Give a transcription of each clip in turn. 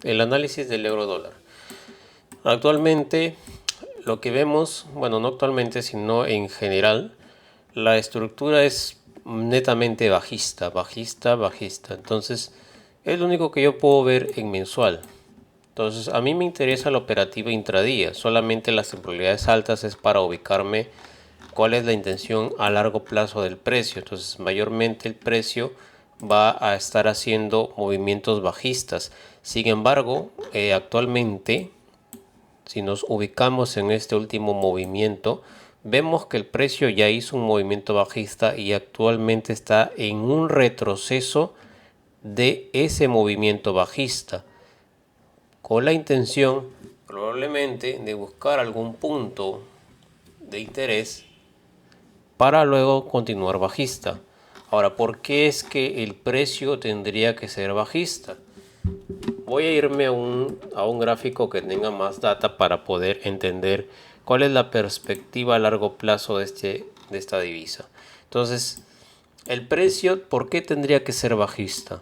El análisis del euro dólar. Actualmente lo que vemos, bueno, no actualmente, sino en general, la estructura es netamente bajista, bajista, bajista. Entonces, es lo único que yo puedo ver en mensual. Entonces, a mí me interesa la operativa intradía. Solamente las temporalidades altas es para ubicarme cuál es la intención a largo plazo del precio. Entonces, mayormente el precio va a estar haciendo movimientos bajistas. Sin embargo, actualmente, si nos ubicamos en este último movimiento, vemos que el precio ya hizo un movimiento bajista y actualmente está en un retroceso de ese movimiento bajista, con la intención probablemente de buscar algún punto de interés para luego continuar bajista. Ahora, ¿por qué es que el precio tendría que ser bajista? Voy a irme a un gráfico que tenga más data para poder entender cuál es la perspectiva a largo plazo de esta divisa. Entonces, el precio, ¿por qué tendría que ser bajista?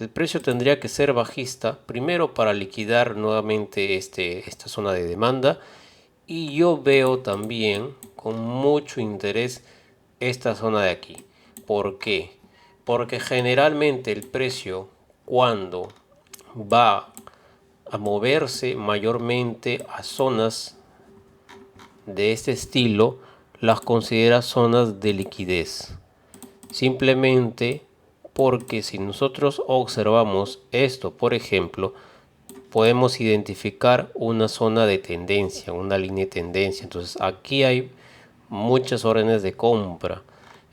El precio tendría que ser bajista primero para liquidar nuevamente esta zona de demanda, y yo veo también con mucho interés esta zona de aquí. ¿Por qué? Porque generalmente el precio, cuando va a moverse mayormente a zonas de este estilo, las considera zonas de liquidez. Simplemente porque si nosotros observamos esto, por ejemplo, podemos identificar una zona de tendencia, una línea de tendencia. Entonces aquí hay muchas órdenes de compra.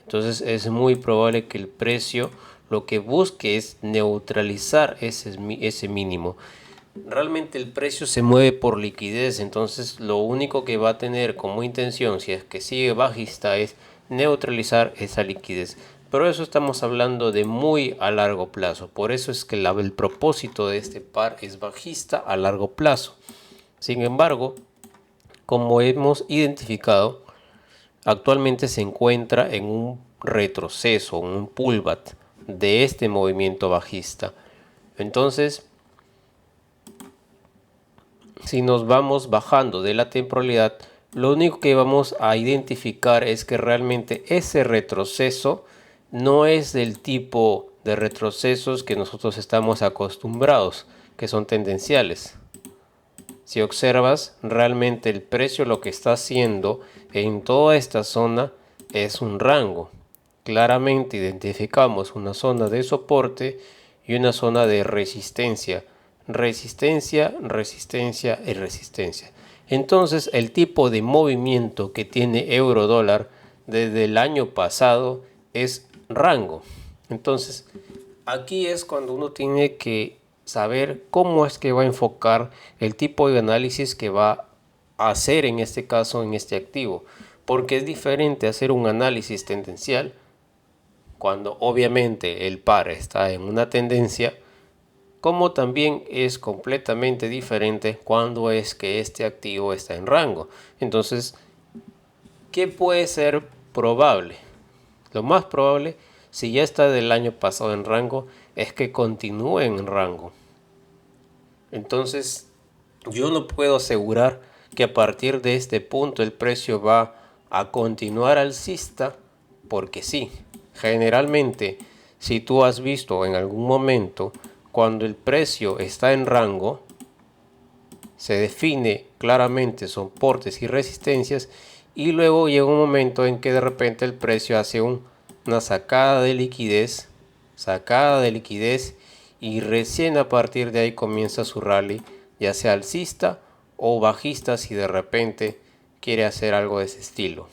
Entonces es muy probable que el precio lo que busque es neutralizar ese mínimo. Realmente el precio se mueve por liquidez, entonces lo único que va a tener como intención, si es que sigue bajista, es neutralizar esa liquidez. Pero eso estamos hablando de muy a largo plazo. Por eso es que el propósito de este par es bajista a largo plazo. Sin embargo, como hemos identificado, actualmente se encuentra en un retroceso, un pullback de este movimiento bajista. Entonces, si nos vamos bajando de la temporalidad, lo único que vamos a identificar es que realmente ese retroceso no es del tipo de retrocesos que nosotros estamos acostumbrados, que son tendenciales. Si observas, realmente el precio lo que está haciendo en toda esta zona es un rango. Claramente identificamos una zona de soporte y una zona de resistencia. Resistencia, resistencia y resistencia. Entonces el tipo de movimiento que tiene euro dólar desde el año pasado es rango. Entonces aquí es cuando uno tiene que saber cómo es que va a enfocar el tipo de análisis que va a hacer en este caso en este activo, porque es diferente hacer un análisis tendencial cuando obviamente el par está en una tendencia, como también es completamente diferente cuando es que este activo está en rango. Entonces, ¿qué puede ser probable? Lo más probable, si ya está del año pasado en rango, es que continúe en rango. Entonces, yo no puedo asegurar que a partir de este punto el precio va a continuar alcista, porque sí, generalmente, si tú has visto en algún momento, cuando el precio está en rango, se define claramente soportes y resistencias, y luego llega un momento en que de repente el precio hace una sacada de liquidez, y recién a partir de ahí comienza su rally, ya sea alcista o bajista si de repente quiere hacer algo de ese estilo.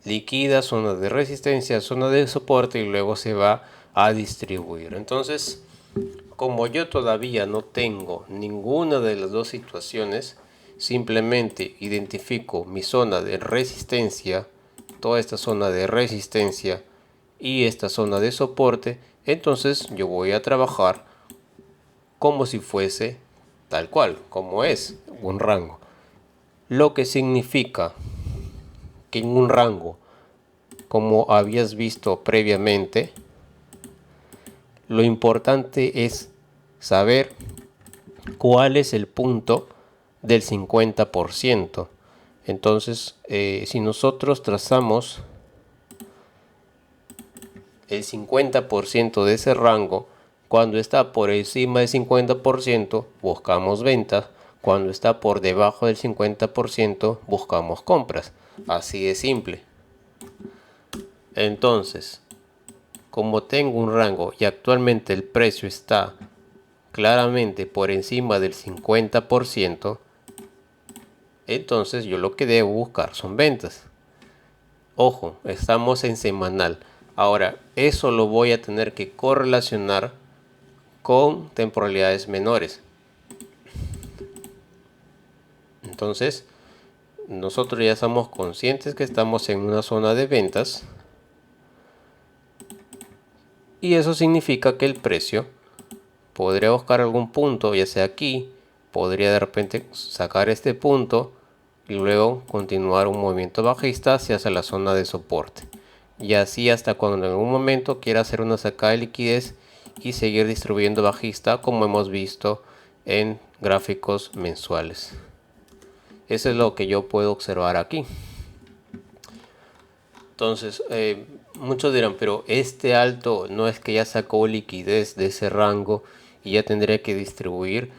Liquida zonas de resistencia, zona de soporte y luego se va a distribuir. Entonces, como yo todavía no tengo ninguna de las dos situaciones, simplemente identifico mi zona de resistencia, toda esta zona de resistencia y esta zona de soporte, entonces yo voy a trabajar como si fuese tal cual, como es un rango. Lo que significa que en un rango como habías visto previamente, lo importante es saber cuál es el punto del 50%. Entonces, si nosotros trazamos el 50% de ese rango, cuando está por encima del 50%, buscamos ventas. Cuando está por debajo del 50%, buscamos compras. Así de simple. Entonces, como tengo un rango y actualmente el precio está claramente por encima del 50%, entonces yo lo que debo buscar son ventas. Ojo, estamos en semanal. Ahora, eso lo voy a tener que correlacionar con temporalidades menores. Entonces, nosotros ya estamos conscientes que estamos en una zona de ventas. Y eso significa que el precio podría buscar algún punto, ya sea aquí, podría de repente sacar este punto y luego continuar un movimiento bajista hacia la zona de soporte. Y así hasta cuando en algún momento quiera hacer una sacada de liquidez y seguir distribuyendo bajista, como hemos visto en gráficos mensuales. Eso es lo que yo puedo observar aquí. Entonces, muchos dirán, pero este alto no es que ya sacó liquidez de ese rango y ya tendría que distribuir.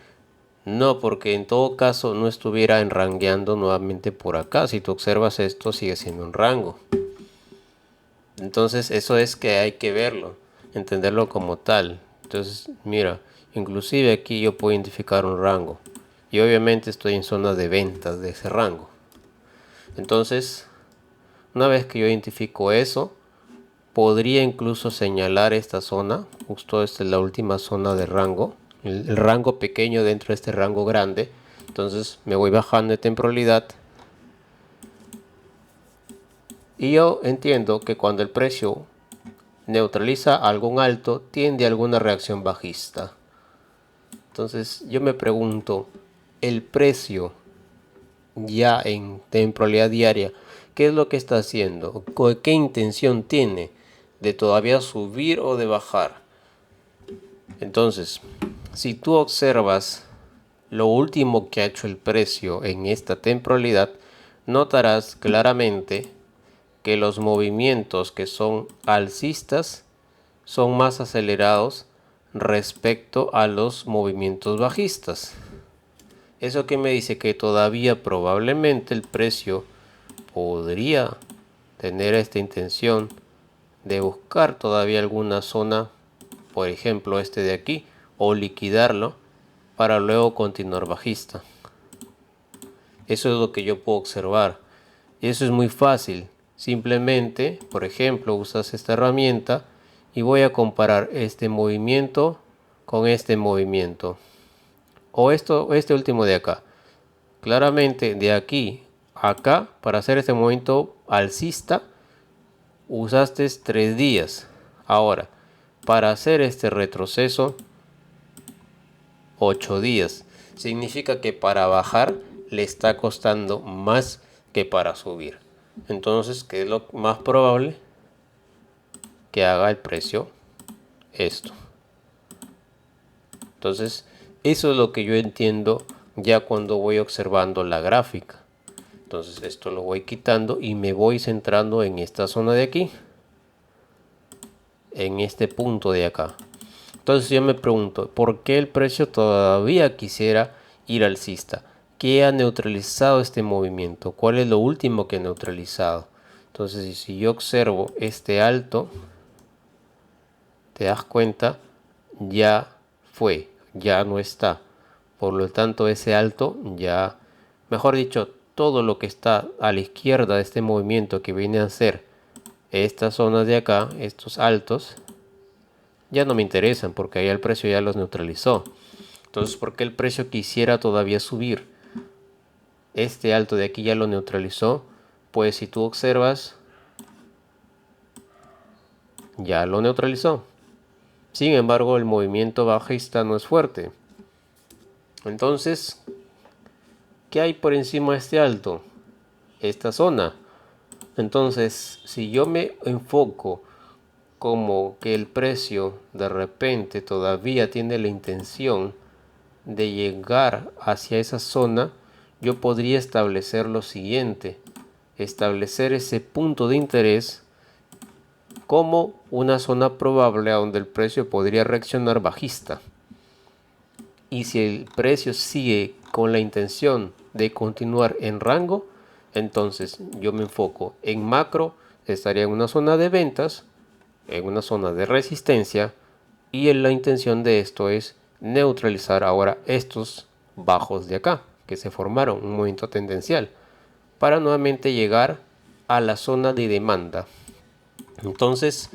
No, porque en todo caso no estuviera enrangueando nuevamente por acá. Si tú observas esto, sigue siendo un rango. Entonces, eso es que hay que verlo, entenderlo como tal. Entonces, mira, inclusive aquí yo puedo identificar un rango. Y obviamente estoy en zona de ventas de ese rango. Entonces, una vez que yo identifico eso, podría incluso señalar esta zona. Justo esta es la última zona de rango. El rango pequeño dentro de este rango grande. Entonces me voy bajando de temporalidad. Y yo entiendo que cuando el precio neutraliza algún alto, tiende a alguna reacción bajista. Entonces yo me pregunto, el precio ya en temporalidad diaria, ¿qué es lo que está haciendo? ¿Qué intención tiene de todavía subir o de bajar? Entonces, si tú observas lo último que ha hecho el precio en esta temporalidad, notarás claramente que los movimientos que son alcistas son más acelerados respecto a los movimientos bajistas. Eso que me dice que todavía probablemente el precio podría tener esta intención de buscar todavía alguna zona, por ejemplo este de aquí, o liquidarlo para luego continuar bajista. Eso es lo que yo puedo observar. Y eso es muy fácil. Simplemente, por ejemplo, usas esta herramienta y voy a comparar este movimiento con este movimiento. O este último de acá. Claramente de aquí a acá, para hacer este movimiento alcista, usaste 3 días. Ahora, para hacer este retroceso, 8 días. Significa que para bajar le está costando más que para subir. Entonces, ¿qué es lo más probable? Que haga el precio esto. Entonces, eso es lo que yo entiendo ya cuando voy observando la gráfica. Entonces, esto lo voy quitando y me voy centrando en esta zona de aquí. En este punto de acá. Entonces yo me pregunto, ¿por qué el precio todavía quisiera ir alcista? ¿Qué ha neutralizado este movimiento? ¿Cuál es lo último que ha neutralizado? Entonces, si yo observo este alto, te das cuenta, ya fue, ya no está. Por lo tanto, ese alto ya, mejor dicho, todo lo que está a la izquierda de este movimiento que viene a ser estas zonas de acá, estos altos, ya no me interesan porque ahí el precio ya los neutralizó. Entonces, ¿por qué el precio quisiera todavía subir? Este alto de aquí ya lo neutralizó. Pues si tú observas, ya lo neutralizó. Sin embargo, el movimiento bajista no es fuerte. Entonces, ¿qué hay por encima de este alto? Esta zona. Entonces, si yo me enfoco como que el precio de repente todavía tiene la intención de llegar hacia esa zona, yo podría establecer lo siguiente: establecer ese punto de interés como una zona probable a donde el precio podría reaccionar bajista. Y si el precio sigue con la intención de continuar en rango, entonces yo me enfoco en macro, estaría en una zona de ventas, en una zona de resistencia, y la intención de esto es neutralizar ahora estos bajos de acá que se formaron, un movimiento tendencial, para nuevamente llegar a la zona de demanda. Entonces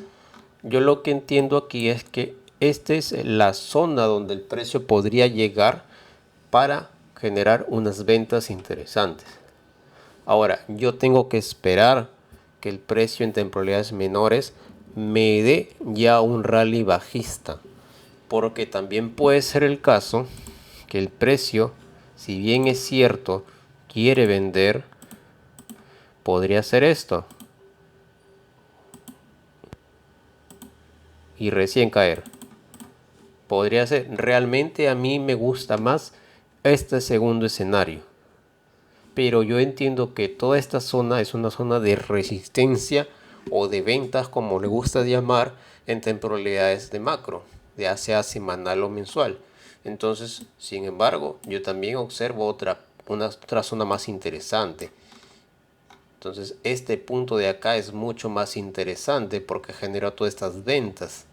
yo lo que entiendo aquí es que esta es la zona donde el precio podría llegar para generar unas ventas interesantes. Ahora, yo tengo que esperar que el precio en temporalidades menores me dé ya un rally bajista, porque también puede ser el caso que el precio, si bien es cierto, quiere vender, podría hacer esto y recién caer. Podría ser. Realmente a mí me gusta más este segundo escenario, pero yo entiendo que toda esta zona es una zona de resistencia o de ventas, como le gusta llamar, en temporalidades de macro, ya sea semanal o mensual. Entonces, sin embargo, yo también observo otra zona más interesante. Entonces, este punto de acá es mucho más interesante porque genera todas estas ventas.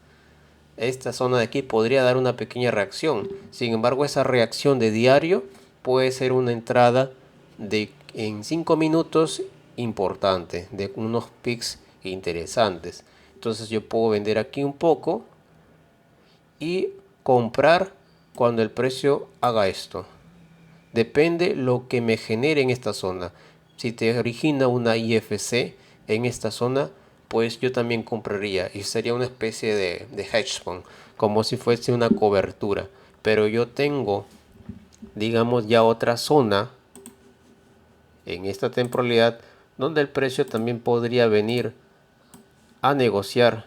Esta zona de aquí podría dar una pequeña reacción. Sin embargo, esa reacción de diario puede ser una entrada en 5 minutos importante, de unos picks interesantes. Entonces yo puedo vender aquí un poco y comprar cuando el precio haga esto. Depende lo que me genere en esta zona. Si te origina una IFC en esta zona, pues yo también compraría y sería una especie de hedge fund, como si fuese una cobertura. Pero yo tengo, digamos, ya otra zona en esta temporalidad donde el precio también podría venir a negociar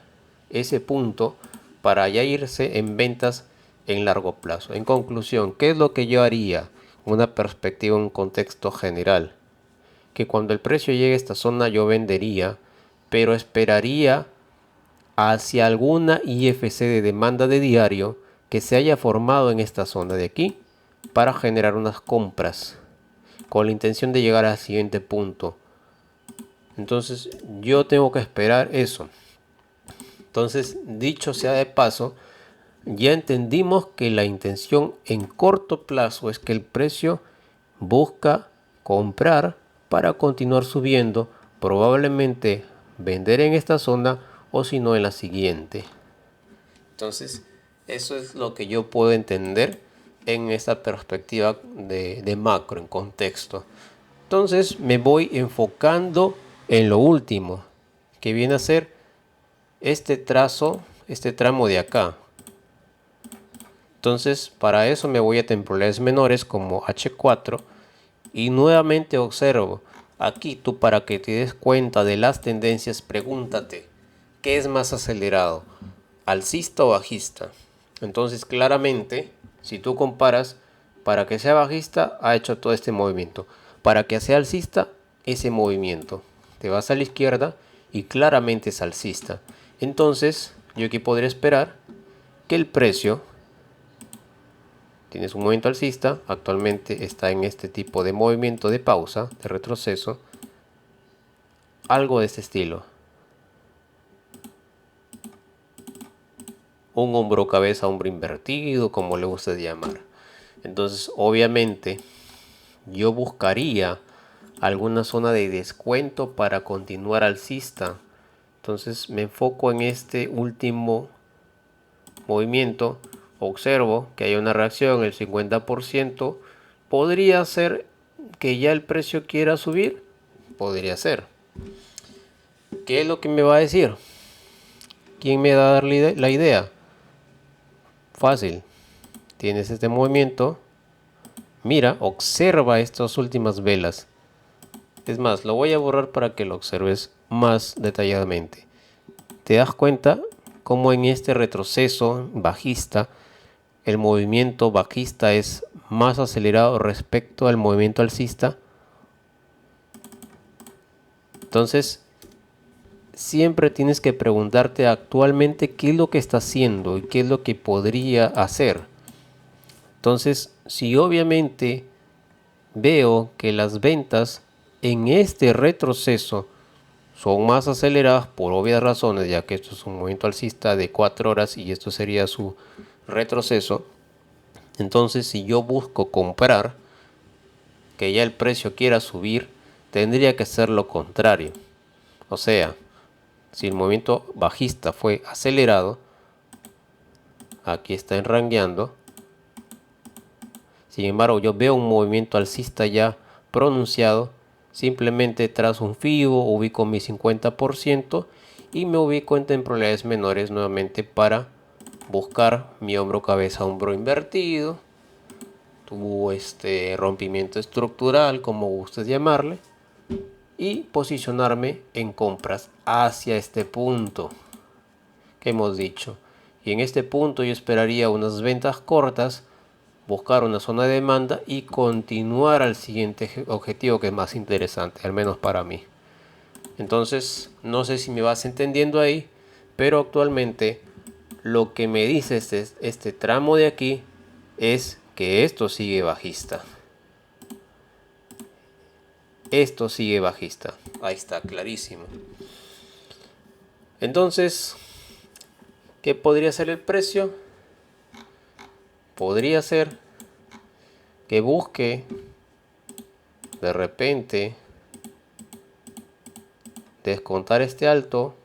ese punto para ya irse en ventas en largo plazo. En conclusión, ¿qué es lo que yo haría? Una perspectiva, un contexto general. Que cuando el precio llegue a esta zona yo vendería, pero esperaría hacia alguna IFC de demanda de diario que se haya formado en esta zona de aquí para generar unas compras con la intención de llegar al siguiente punto. Entonces yo tengo que esperar eso. Entonces, dicho sea de paso, ya entendimos que la intención en corto plazo es que el precio busca comprar para continuar subiendo, probablemente vender en esta zona o si no en la siguiente. Entonces, eso es lo que yo puedo entender en esta perspectiva de macro, en contexto. Entonces me voy enfocando en lo último, que viene a ser este trazo, este tramo de acá. Entonces para eso me voy a temporalidades menores como H4 y nuevamente observo. Aquí tú, para que te des cuenta de las tendencias, pregúntate, ¿qué es más acelerado? ¿Alcista o bajista? Entonces claramente, si tú comparas, para que sea bajista ha hecho todo este movimiento. Para que sea alcista, ese movimiento. Te vas a la izquierda y claramente es alcista. Entonces yo aquí podría esperar que el precio, tienes un movimiento alcista, actualmente está en este tipo de movimiento de pausa, de retroceso, algo de este estilo. Un hombro cabeza, hombro invertido, como le gusta llamar. Entonces obviamente yo buscaría alguna zona de descuento para continuar alcista. Entonces me enfoco en este último movimiento, observo que hay una reacción, el 50%. ¿Podría ser que ya el precio quiera subir? Podría ser. ¿Qué es lo que me va a decir? ¿Quién me va a dar la idea? Fácil. Tienes este movimiento. Mira, observa estas últimas velas. Es más, lo voy a borrar para que lo observes más detalladamente. ¿Te das cuenta cómo en este retroceso bajista el movimiento bajista es más acelerado respecto al movimiento alcista? Entonces, siempre tienes que preguntarte actualmente qué es lo que está haciendo y qué es lo que podría hacer. Entonces, si obviamente veo que las ventas en este retroceso son más aceleradas por obvias razones, ya que esto es un movimiento alcista de 4 horas y esto sería su retroceso, entonces si yo busco comprar, que ya el precio quiera subir, tendría que ser lo contrario. O sea, si el movimiento bajista fue acelerado, aquí está enrangueando. Sin embargo, yo veo un movimiento alcista ya pronunciado. Simplemente trazo un FIBO, ubico mi 50% y me ubico en temporalidades menores nuevamente para buscar mi hombro cabeza hombro invertido, tu rompimiento estructural, como gustes llamarle, y posicionarme en compras hacia este punto que hemos dicho. Y en este punto yo esperaría unas ventas cortas, buscar una zona de demanda y continuar al siguiente objetivo, que es más interesante, al menos para mí. Entonces, no sé si me vas entendiendo ahí, pero actualmente lo que me dice este tramo de aquí es que esto sigue bajista. Esto sigue bajista. Ahí está, clarísimo. Entonces, ¿qué podría ser el precio? Podría ser que busque de repente descontar este alto,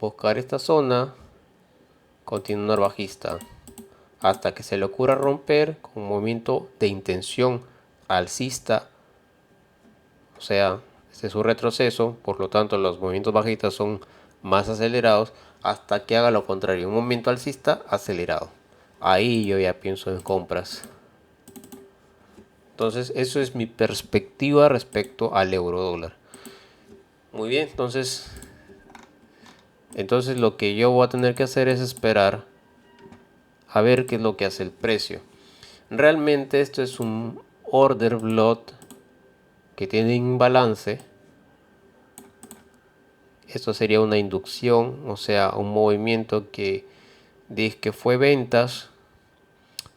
buscar esta zona, continuar bajista, hasta que se le ocurra romper con un movimiento de intención alcista. O sea, este es su retroceso, por lo tanto los movimientos bajistas son más acelerados, hasta que haga lo contrario, un movimiento alcista acelerado. Ahí yo ya pienso en compras. Entonces, eso es mi perspectiva respecto al euro dólar. Muy bien, entonces lo que yo voy a tener que hacer es esperar a ver qué es lo que hace el precio. Realmente esto es un order block que tiene imbalance. Esto sería una inducción, o sea, un movimiento que dice que fue ventas,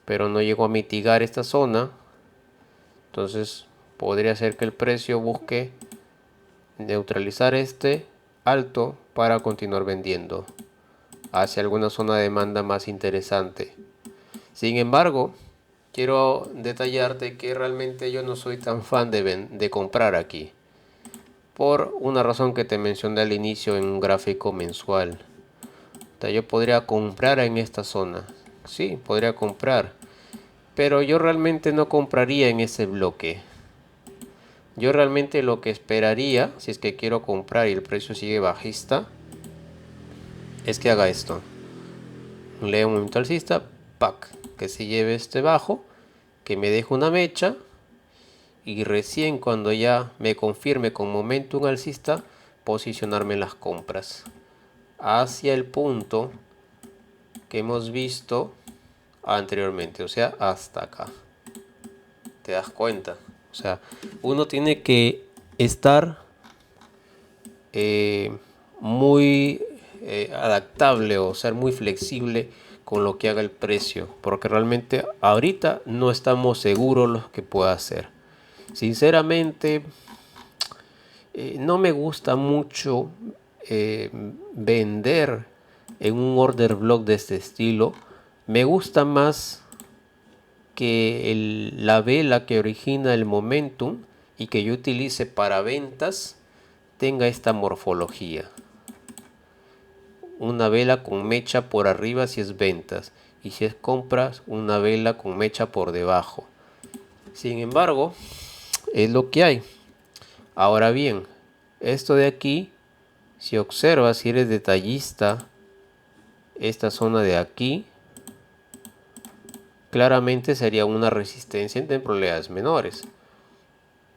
pero no llegó a mitigar esta zona. Entonces podría ser que el precio busque neutralizar este alto para continuar vendiendo hacia alguna zona de demanda más interesante. Sin embargo, quiero detallarte que realmente yo no soy tan fan de comprar aquí, por una razón que te mencioné al inicio en un gráfico mensual. O sea, yo podría comprar en esta zona, sí, podría comprar, pero yo realmente no compraría en ese bloque. Yo realmente lo que esperaría, si es que quiero comprar y el precio sigue bajista, es que haga esto. Lea un movimiento alcista, pack, que se lleve este bajo, que me deje una mecha, y recién cuando ya me confirme con momentum alcista, posicionarme en las compras hacia el punto que hemos visto anteriormente, o sea, hasta acá. ¿Te das cuenta? O sea, uno tiene que estar muy adaptable o ser muy flexible con lo que haga el precio, porque realmente ahorita no estamos seguros lo que pueda hacer. Sinceramente, no me gusta mucho vender en un order block de este estilo. Me gusta más que la vela que origina el momentum y que yo utilice para ventas tenga esta morfología. Una vela con mecha por arriba si es ventas, y si es compras, una vela con mecha por debajo. Sin embargo, es lo que hay. Ahora bien, esto de aquí, si observas, si eres detallista, esta zona de aquí claramente sería una resistencia en temporalidades menores.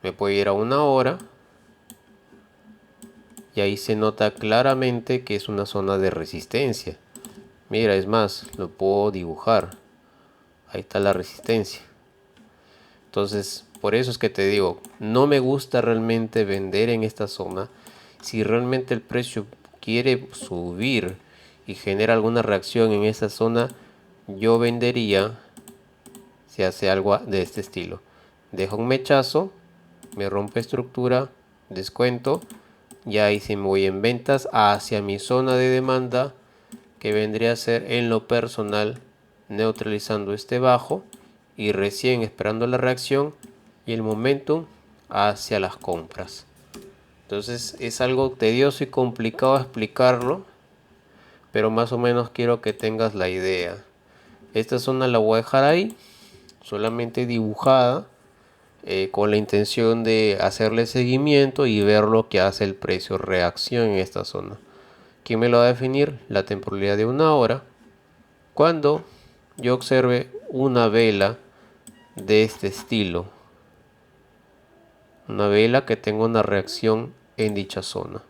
Me puedo ir a una hora y ahí se nota claramente que es una zona de resistencia. Mira, es más, lo puedo dibujar. Ahí está la resistencia. Entonces, por eso es que te digo, no me gusta realmente vender en esta zona. Si realmente el precio quiere subir y genera alguna reacción en esa zona, yo vendería si hace algo de este estilo. Dejo un mechazo, me rompe estructura, descuento, y ahí sí me voy en ventas hacia mi zona de demanda, que vendría a ser en lo personal, neutralizando este bajo y recién esperando la reacción y el momentum hacia las compras. Entonces es algo tedioso y complicado explicarlo, pero más o menos quiero que tengas la idea. Esta zona la voy a dejar ahí, solamente dibujada, con la intención de hacerle seguimiento y ver lo que hace el precio reacción en esta zona. ¿Quién me lo va a definir? La temporalidad de una hora. Cuando yo observe una vela de este estilo, una vela que tenga una reacción en dicha zona.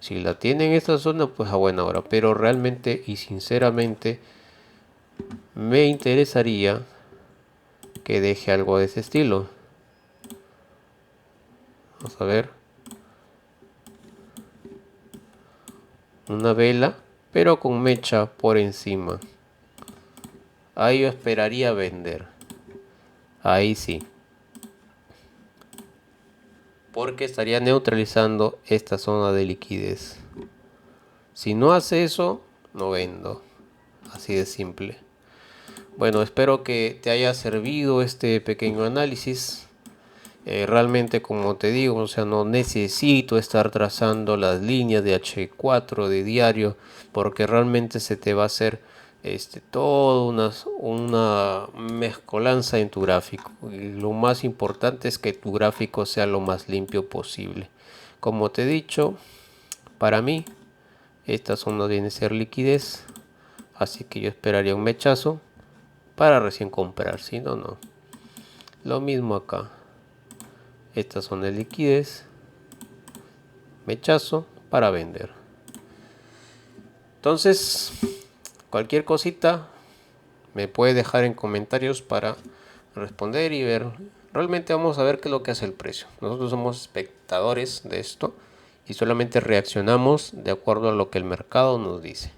Si la tiene en esta zona, pues a buena hora. Pero realmente y sinceramente me interesaría que deje algo de ese estilo. Vamos a ver. Una vela, pero con mecha por encima. Ahí yo esperaría vender. Ahí sí. Porque estaría neutralizando esta zona de liquidez. Si no hace eso, no vendo. Así de simple. Bueno, espero que te haya servido este pequeño análisis. Realmente, como te digo, o sea, no necesito estar trazando las líneas de H4 de diario, porque realmente se te va a hacer toda una mezcolanza en tu gráfico. Y lo más importante es que tu gráfico sea lo más limpio posible. Como te he dicho, para mí esta zona viene a ser liquidez, así que yo esperaría un mechazo para recién comprar, si no, no. Lo mismo acá. Estas son de liquidez, mechazo para vender. Entonces, cualquier cosita me puede dejar en comentarios para responder y ver. Realmente vamos a ver qué es lo que hace el precio. Nosotros somos espectadores de esto y solamente reaccionamos de acuerdo a lo que el mercado nos dice.